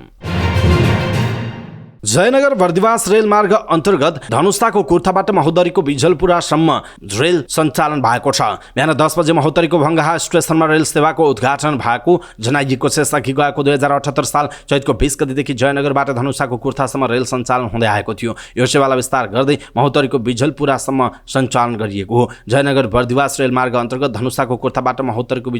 जयनगर बर्दिवास रेलमार्ग अन्तर्गत धनुषाको कुर्थाबाट महोत्तरीको बिजलपुरासम्म रेल सञ्चालन भएको छ। बिहान 10 बजे महोत्तरीको भङ्गाहा स्टेसनमा रेल सेवाको उद्घाटन भएको जनाइएको छ। यसअघि गएको 2078 साल चैतको 20 गतेदेखि जयनगरबाट धनुषाको कुर्थासम्म रेल सञ्चालन हुँदै आएको थियो। यो सेवालाई विस्तार गर्दै महोत्तरीको बिजलपुरासम्म सञ्चालन गरिएको हो। जयनगर बर्दिवास रेलमार्ग अन्तर्गत धनुषाको कुर्थाबाट महोत्तरीको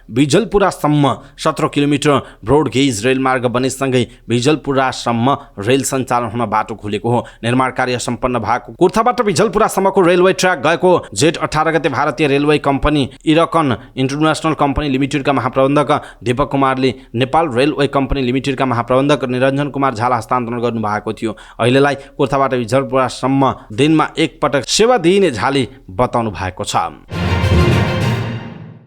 बिजलपुरासम्म 17 किलोमिटर ब्रोड गेज रेलमार्ग बनेसँगै बिजलपुरासम्म रेल सञ्चालन हुन बाटो खुलेको हो। निर्माण कार्य सम्पन्न भएको कुर्थाबाट बिजलपुरासम्मको रेलवे ट्र्याक गएको जेठ 18 गते भारतीय railway company IRCON international company लिमिटेडका महाप्रबन्धक दीपक कुमारले नेपाल रेलवे कम्पनी लिमिटेडका महाप्रबन्धक निरञ्जन कुमार झाला हस्तान्तरण गर्नुभएको थियो। अहिलेलाई कुर्थाबाट बिजलपुरासम्म दिनमा 1 पटक सेवा दिइने झाले बताउनु भएको छ।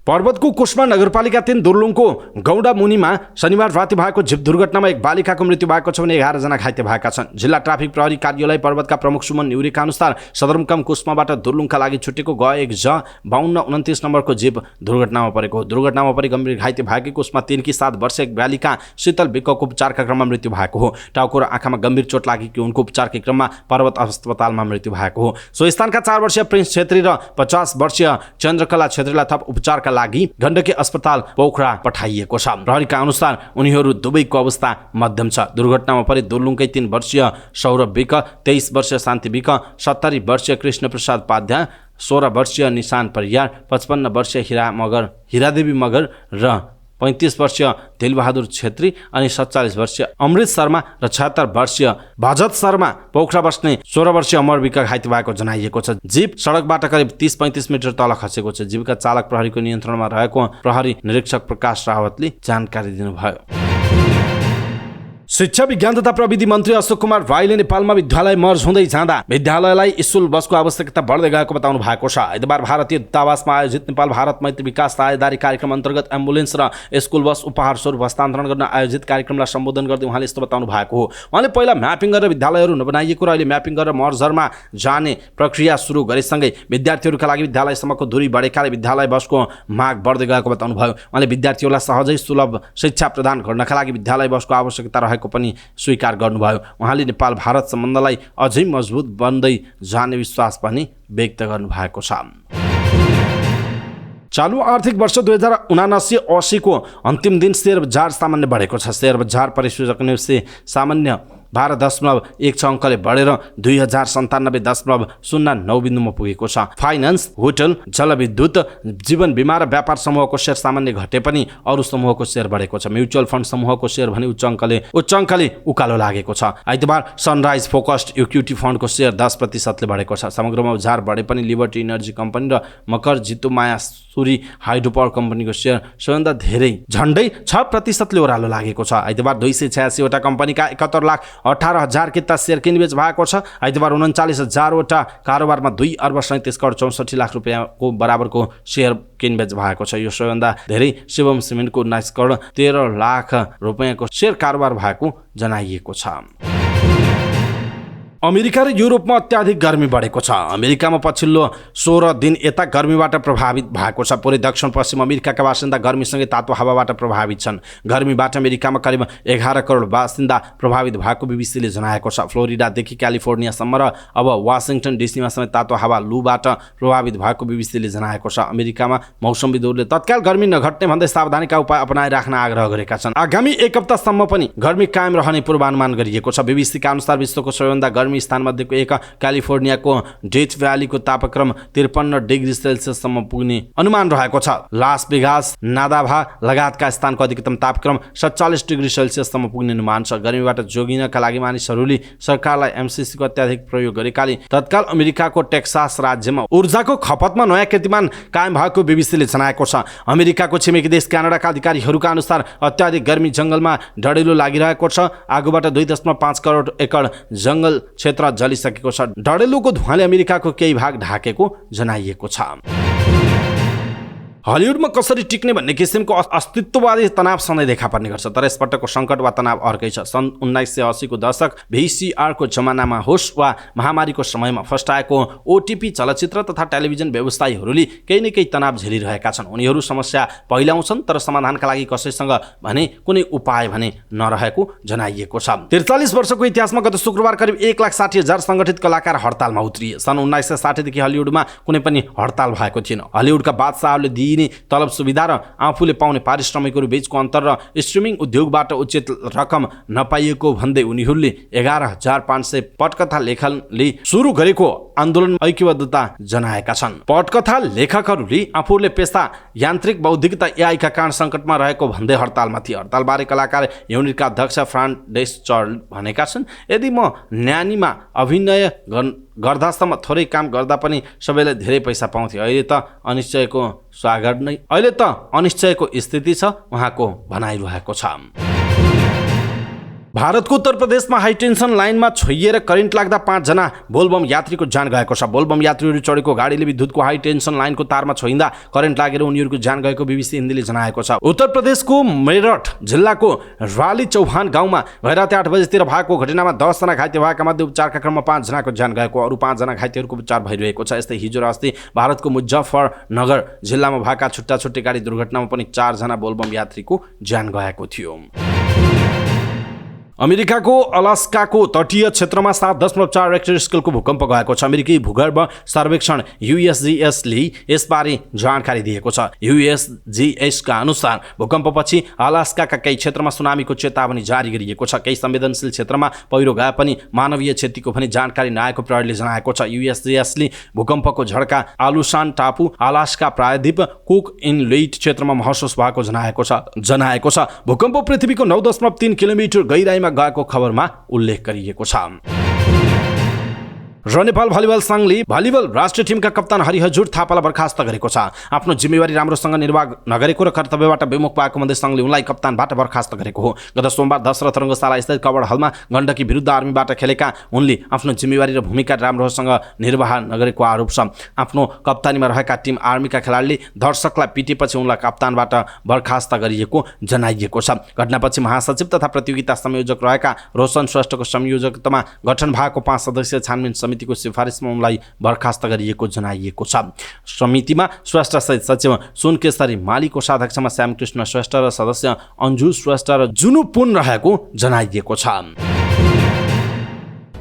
पर्वतको कुष्मा नगरपालिका 3 दुर्लुङको गौडा मुनिमा शनिबार राति भएको जीप दुर्घटनामा 1 बालिकाको मृत्यु भएको छ भने 11 जना घाइते भएका छन्। जिल्ला ट्राफिक प्रहरी कार्यालय पर्वतका प्रमुख सुमन न्युरेका अनुसार सदरमुकाम कुष्माबाट दुर्लुङका लागि छुटेको गएको 5229 नम्बरको जीप दुर्घटनामा परेको हो। दुर्घटनामा परि गम्भीर घाइते भएकी कुष्मा 3 की 7 वर्षीय बालिका शीतल विकको उपचारका क्रममा मृत्यु भएको हो। टाउको र आँखामा गम्भीर चोट लागेकी उनको उपचारकै क्रममा पर्वत अस्पतालमा मृत्यु भएको हो। सो स्थानका 4 वर्षीय प्रिन्स छेत्री र 50 वर्षीय चन्द्रकला छेत्रीलाई थप उपचारका लागि गण्डकी अस्पताल पोखरा पठाइएको छ। प्रहरीका अनुसार उनीहरू दुवैको अवस्था मध्यम छ। दुर्घटनामा परि दुर्लुङकै 3 वर्षीय सौरभ विक, 23 वर्षीय शान्ति विक, 70 वर्षीय कृष्ण प्रसाद पाध्याय, 16 वर्षीय निशान परियार, 55 वर्षीय हिरादेवी मगर र 35 वर्षीय दिलबहादुर छेत्री अनि 47 वर्षीय अमृत शर्मा र 76 वर्षीय भजत शर्मा पोखरा बस्ने 16 वर्षीय अमर विक घाइते भएको जनाइएको छ। जीप सडकबाट करिब 30-35 मिटर तल खसेको छ। जीवका चालक प्रहरीको नियन्त्रणमा रहेको प्रहरी निरीक्षक प्रकाश रावतले जानकारी दिनुभयो। शिक्षा विज्ञान तथा प्रविधि मन्त्री अशोक कुमार राईले नेपालमा विद्यालय मर्ज हुँदै जाँदा विद्यालयलाई स्कुल बसको आवश्यकता बढ्दै गएको बताउनु भएको छ। आइतबार भारतीय दूतावासमा आयोजित नेपाल भारत मैत्री विकास साझेदारी कार्यक्रम अन्तर्गत एम्बुलेन्स र स्कुल बस उपहार स्वरूप हस्तान्तरण गर्न आयोजित कार्यक्रमलाई सम्बोधन गर्दै उहाँले यस्तो बताउनु भएको हो। उहाँले पहिला म्यापिङ गरेर विद्यालयहरू नबनाइएको र अहिले म्यापिङ गरेर मर्जरमा जाने प्रक्रिया सुरु गरेसँगै विद्यार्थीहरूका लागि विद्यालयसम्मको दूरी बढेकाले विद्यालय बसको माग बढ्दै गएको बताउनु भयो। उहाँले विद्यार्थीहरूलाई सहजै सुलभ शिक्षा प्रदान गर्नका लागि विद्यालय बसको आवश्यकता रहेको पनि स्वीकार गर्नुभयो। उहाँले नेपाल भारत सम्बन्धलाई अझै मजबुत बन्दै जाने विश्वास पनि व्यक्त गर्नुभएको छ। चालु आर्थिक वर्ष 2079-80 को अन्तिम दिन शेयर बजार सामान्य बढेको छ। शेयर बजार परिसूचक निफ्टी सामान्य 12.16 अङ्कले बढेर 2097.09 बिन्दुमा पुगेको छ। फाइनान्स, होटल, जलविद्युत, जीवन बिमा र व्यापार समूहको शेयर सामान्य घटे पनि अरू समूहको शेयर बढेको छ। म्युचुअल फन्ड समूहको शेयर भने उच्च अङ्कले उकालो लागेको छ। आइतबार सनराइज फोकस्ड इक्विटी फन्डको शेयर 10% बढेको छ। समग्रमा बजार बढे पनि लिबर्टी इनर्जी कम्पनी र मकर जितुमाया सुरी हाइड्रो पावर कम्पनीको शेयर सबैभन्दा धेरै झन्डै 6% ओह्रालो लागेको छ। आइतबार 286 वटा कम्पनीका 71,18,000 किता शेयर किनबेच भएको छ। आइतबार 39,000 वटा कारोबारमा 2,37,64,00,00,000 रुपियाँको बराबरको शेयर किनबेच भएको छ। यो सबैभन्दा धेरै शिवम सिमेन्टको 19,13,00,000 रुपियाँको शेयर कारोबार भएको जनाइएको छ। अमेरिका र युरोपमा अत्याधिक गर्मी बढेको छ। अमेरिकामा पछिल्लो 16 दिन यता गर्मीबाट प्रभावित भएको छ। पूरै दक्षिण पश्चिम अमेरिकाका बासिन्दा गर्मीसँगै तातो हावाबाट प्रभावित छन्। गर्मीबाट अमेरिकामा करिब 11 करोड बासिन्दा प्रभावित भएको बीबीसीले जनाएको छ। फ्लोरिडादेखि क्यालिफोर्नियासम्म र अब वाशिंटन डीसीमा समेत तातो हावा लूबाट प्रभावित भएको बीबीसीले जनाएको छ। अमेरिकामा मौसमविदहरूले तत्काल गर्मी नघट्ने भन्दै सावधानीका उपाय अपनाइराख्न आग्रह गरेका छन्। आगामी एक हप्तासम्म पनि गर्मी कायम रहने पूर्वानुमान गरिएको छ। बीबीसीका अनुसार विश्वको सबैभन्दा गर्मी स्थानमध्येको एक क्यालिफोर्नियाको डेथ भ्यालीको तापक्रम 53 डिग्री सेल्सियससम्म पुग्ने अनुमान रहेको छ। लास भेगास, नादाभा लगायतका स्थानको अधिकतम तापक्रम 47 डिग्री सेल्सियससम्म पुग्ने अनुमान छ। गर्मीबाट जोगिनका लागि मानिसहरूले सरकारलाई एमसीसीको अत्याधिक प्रयोग गरेकाले तत्काल अमेरिकाको टेक्सास राज्यमा ऊर्जाको खपतमा नयाँ कीर्तिमान कायम भएको बीबीसीले जनाएको छ। अमेरिकाको छिमेकी देश क्यानाडाका अधिकारीहरूका अनुसार अत्याधिक गर्मी जंगलमा डढेलो लागिरहेको छ। आगोबाट 2.5 करोड एकड जंगल क्षेत्र जलिसकेको छ। डढेलोको धुवाँले अमेरिकाको केही भाग ढाकेको जनाइएको छ। हलिउडमा कसरी टिक्ने भन्ने किसिमको अस्तित्ववादी तनाव सधैँ देखा पर्ने गर्छ, तर यसपटकको सङ्कट वा तनाव अर्कै छ। सन् 1980 को दशक VCRको जमानामा होस् वा महामारीको समयमा फस्टाएको OTP चलचित्र तथा टेलिभिजन व्यवसायीहरूले केही न केही तनाव झेलिरहेका छन्। उनीहरू समस्या पहिल्याउँछन् तर समाधानका लागि कसैसँग भने कुनै उपाय भने नरहेको जनाइएको छ। 43 वर्षको इतिहासमा गत शुक्रबार करिब 1,60,000 सङ्गठित कलाकार हडतालमा उत्रिए। सन् 1960 देखि हलिउडमा कुनै पनि हडताल भएको थिएन। हलिउडका बादशाहहरूले दिइने तलब सुविधा र आफूले पाउने पारिश्रमिकहरू बीचको अन्तर र स्ट्रिमिङ उद्योगबाट उचित रकम नपाइएको भन्दै उनीहरूले 11,500 पटकथा लेखनले सुरु गरेको आन्दोलन ऐक्यबद्धता जनाएका छन्। पटकथा लेखकहरूले आफूले पेशा यान्त्रिक बौद्धिकता AI का कारण सङ्कटमा रहेको भन्दै हडतालमा थिए। हडतालबारे कलाकार युनिटका अध्यक्ष फ्रान्स डेस्चर्ल भनेका छन्, यदि म न्यानीमा अभिनय गर्दासम्म थोरै काम गर्दा पनि सबैले धेरै पैसा पाउँथे। अहिले त अनिश्चयको स्थिति छ, उहाँको भनाइरहेको छ। भारतको उत्तर प्रदेशमा हाई टेन्सन लाइनमा छोइएर करेन्ट लाग्दा 5 जना बोलबम यात्रीको ज्यान गएको छ। बोलबम यात्रीहरू चढेको गाडीले विद्युतको हाई टेन्सन लाइनको तारमा छोइँदा करेन्ट लागेर उनीहरूको ज्यान गएको बीबीसी हिन्दीले जनाएको छ। उत्तर प्रदेशको मेरठ जिल्लाको राली चौहान गाउँमा गैर राति 8 बजेतिर भएको घटनामा 10 जना घाइते भएका मध्ये उपचारका क्रममा 5 जनाको ज्यान गएको, अरू 5 जना घाइतेहरूको उपचार भइरहेको छ। यस्तै हिजो र अस्ति भारतको मुजफ्फरनगर जिल्लामा भएका छुट्टा छुट्टी गाडी दुर्घटनामा पनि 4 जना बोलबम यात्रीको ज्यान गएको थियो। अमेरिकाको अलास्काको तटीय क्षेत्रमा 7.4 रेक्टर स्केलको भूकम्प गएको छ। अमेरिकी भूगर्भ सर्वेक्षण USGSले यसबारे जानकारी दिएको छ। USGSका अनुसार भूकम्पपछि अलास्काका केही क्षेत्रमा सुनामीको चेतावनी जारी गरिएको छ। केही संवेदनशील क्षेत्रमा पहिरो गए पनि मानवीय क्षतिको भने जानकारी नआएको प्रहरीले जनाएको छ। USGSले भूकम्पको झड्का आलुसान टापु, अलास्का प्रायद्वीप, कुक इनलेट क्षेत्रमा महसुस भएको जनाएको छ। भूकम्प पृथ्वीको 9.3 किलोमिटर गहिराइमा गएको खबरमा उल्लेख गरिएको छ। र नेपाल भलिबल संघले भलिबल राष्ट्रिय टिमका कप्तान हरिहजुर थापालाई बर्खास्त गरेको छ। आफ्नो जिम्मेवारी राम्रोसँग निर्वाह नगरेको र कर्तव्यबाट विमुख भएको भन्दै संघले उनलाई कप्तानबाट बर्खास्त गरेको हो। गत सोमबार दशरथ रङ्गशाला स्थित कबड हलमा गण्डकी विरुद्ध आर्मीबाट खेलेका उनले आफ्नो जिम्मेवारी र भूमिका राम्रोसँग निर्वाह नगरेको आरोप छ। आफ्नो कप्तानीमा रहेका टिम आर्मीका खेलाडीले दर्शकलाई पिटेपछि उनलाई कप्तानबाट बर्खास्त गरिएको जनाइएको छ। घटनापछि महासचिव तथा प्रतियोगिता संयोजक रहेका रोशन श्रेष्ठको संयोजकतामा गठन भएको 5 सदस्यीय छानबिन समितिको सिफारिसमा उनलाई बर्खास्त गरिएको जनाइएको छ। समितिमा श्रेष्ठ सहित सचिव सुनकेशरी माली, कोषाध्यक्षमा श्यामकृष्ण श्रेष्ठ र सदस्य अन्जु श्रेष्ठ र जुनु पुन रहेको जनाइएको छ।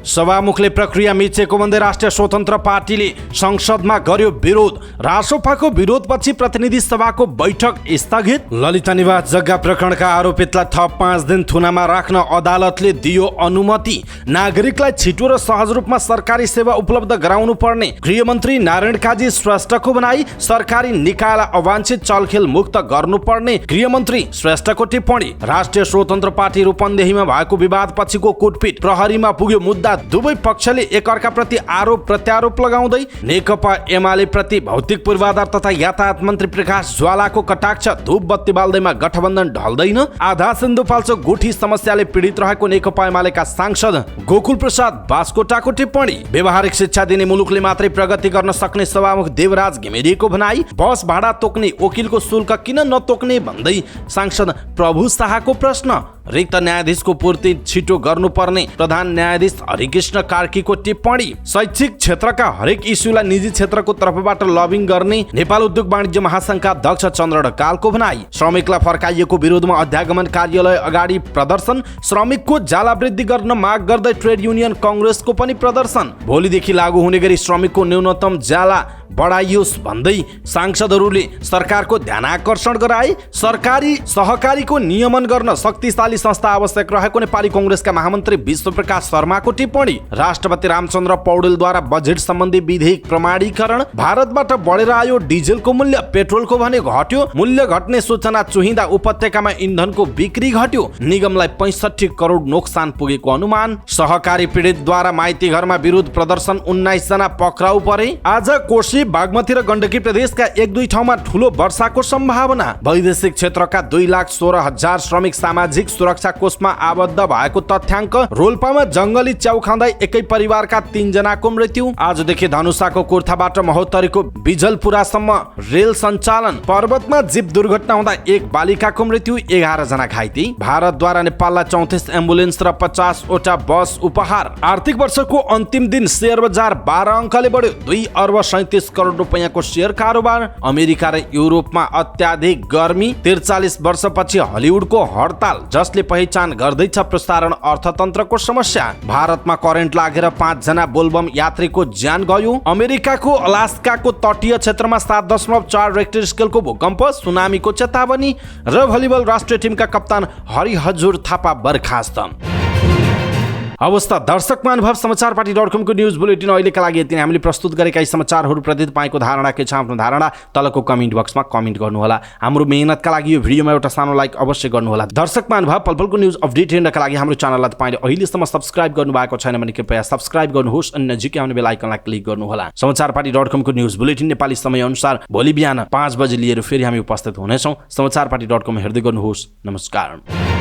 सभामुखले प्रक्रिया मिचेको भन्दै राष्ट्रिय स्वतन्त्र पार्टीले संसदमा गर्यो विरोध। रासोपाको विरोधपछि प्रतिनिधि सभाको बैठक स्थगित। ललिता निवास जग्गा प्रकरणका आरोपितलाई थप 5 दिन थुनामा राख्न अदालतले दियो अनुमति। नागरिकलाई छिटो र सहज रूपमा सरकारी सेवा उपलब्ध गराउनु पर्ने गृहमन्त्री नारायण काजी श्रेष्ठको भनाई। सरकारी निकायलाई अवांछित चलखेल मुक्त गर्नुपर्ने गृहमन्त्री श्रेष्ठको टिप्पणी। राष्ट्रिय स्वतन्त्र पार्टी रूपन्देहीमा भएको विवाद पछिको कुटपिट प्रहरीमा पुग्यो मुद्दा। दुवै पक्षले एकअर्का प्रति आरोप प्रत्यारोप लगाउँदै नेकपा एमाले प्रति भौतिक पूर्वाधार तथा यातायात मन्त्री प्रकाश ज्वालाको कटाक्ष। धूप बत्ती बाल्दैमा गठबन्धन ढल्दैन। आधा सिन्धुपाल्चोक गुठी समस्याले पीडित रहेको नेकपा एमालेका सांसद गोकुल प्रसाद बास्कोटाको टिप्पणी। व्यवहारिक शिक्षा दिने मुलुकले मात्रै प्रगति गर्न सक्ने सभामुख देवराज घिमिरेको भनाई। बस भाडा तोक्ने वकिलको शुल्क किन नतोक्ने भन्दै सांसद प्रभु शाहको प्रश्न। रिक्त न्यायाधीशको पूर्ति छिटो गर्नुपर्ने प्रधान न्यायाधीश हरिकृष्ण कार्कीको टिप्पणी। शैक्षिक क्षेत्रका हरेक इस्युलाई निजी क्षेत्रको तर्फबाट लबिङ गर्ने नेपाल उद्योग वाणिज्य महासंघका अध्यक्ष चन्द्र ढकालको भनाई। श्रमिकलाई फर्काइएको विरोधमा अध्यागमन कार्यालय अगाडि प्रदर्शन। श्रमिकको जाला वृद्धि गर्न माग गर्दै ट्रेड युनियन कांग्रेसको पनि प्रदर्शन। भोलिदेखि लागू हुने गरी श्रमिकको न्यूनतम ज्याला बढाइयोस् भन्दै सांसदहरूले सरकारको ध्यानाकर्षण गराए। सरकारी सहकारीको नियमन गर्न शक्तिशाली संस्था आवश्यक रहेको नेपाली कांग्रेसका महामन्त्री विश्वप्रकाश शर्माको टिप्पणी। राष्ट्रपति रामचन्द्र पौडेलद्वारा बजेट सम्बन्धी विधेयक प्रमाणीकरण। भारतबाट बढेर आयो डिजेलको मूल्य, पेट्रोलको भने घट्यो। मूल्य घट्ने सूचना चुहिँदा उपत्यकामा इन्धनको बिक्री घट्यो। निगमलाई 65 करोड नोक्सान पुगेको अनुमान। सहकारी पीडितद्वारा माइती घरमा विरोध प्रदर्शन, 19 जना पक्राउ परे। आज कोशी, बागमती र गण्डकी प्रदेशका 1-2 ठाउँमा ठूलो वर्षाको सम्भावना। वैदेशिक क्षेत्रका 2,16,000 श्रमिक सामाजिक सुरक्षा कोषमा आबद्ध भएको तथ्याङ्क। रोल्पामा जंगली च्याउ खाँदै एकै परिवारका 3 जनाको मृत्यु। आजदेखि धनुषाको कुर्थाबाट महोत्तरीको बिजलपुरासम्म रेल सञ्चालन। पर्वतमा जीप दुर्घटना हुँदा 1 बालिकाको मृत्यु, 11 जना घाइते। भारतद्वारा नेपाललाई 34 एम्बुलेन्स र 50 वटा बस उपहार। आर्थिक वर्षको अन्तिम दिन शेयर बजार 12 अङ्कले बढ्यो। 2 अर्ब 37 करोड रुपैयाँको शेयर कारोबार। अमेरिका र युरोपमा अत्याधिक गर्मी। 43 वर्षपछि हलिउडको हडताल, जसले पहिचान गर्दैछ प्रसारण अर्थतन्त्रको समस्या। भारतमा करेन्ट लागेर 5 जना बोलबम यात्रीको ज्यान गयो। अमेरिकाको अलास्काको तटीय क्षेत्रमा 7.4 रेक्टर स्केलको भूकम्प, सुनामीको चेतावनी। र भलिबल राष्ट्रिय टिमका कप्तान हरिहजुर थापा बर्खास्त। हवस् त दर्शक महानुभाव, समाचारपाटी.com को न्युज बुलेटिन अहिलेका लागि यति नै। हामीले प्रस्तुत गरेका यी समाचारहरूप्रति तपाईँको धारणा के छ? आफ्नो धारणा तलको कमेन्ट बक्समा कमेन्ट गर्नुहोला। हाम्रो मेहनतका लागि यो भिडियोमा एउटा सानो लाइक अवश्य गर्नुहोला। दर्शक महानुभाव, पलपलको न्युज अपडेट हेर्नका लागि हाम्रो च्यानललाई तपाईँले अहिलेसम्म सब्स्क्राइब गर्नुभएको छैन भने कृपया सब्स्क्राइब गर्नुहोस् अनि नजिकै आउने बेल आइकनलाई क्लिक गर्नुहोला। समाचारपाटी.com को न्युज बुलेटिन नेपाली समयअनुसार भोलि बिहान 5 बजे लिएर फेरि हामी उपस्थित हुनेछौँ। समाचारपाटी.com हेर्दै गर्नुहोस्। नमस्कार।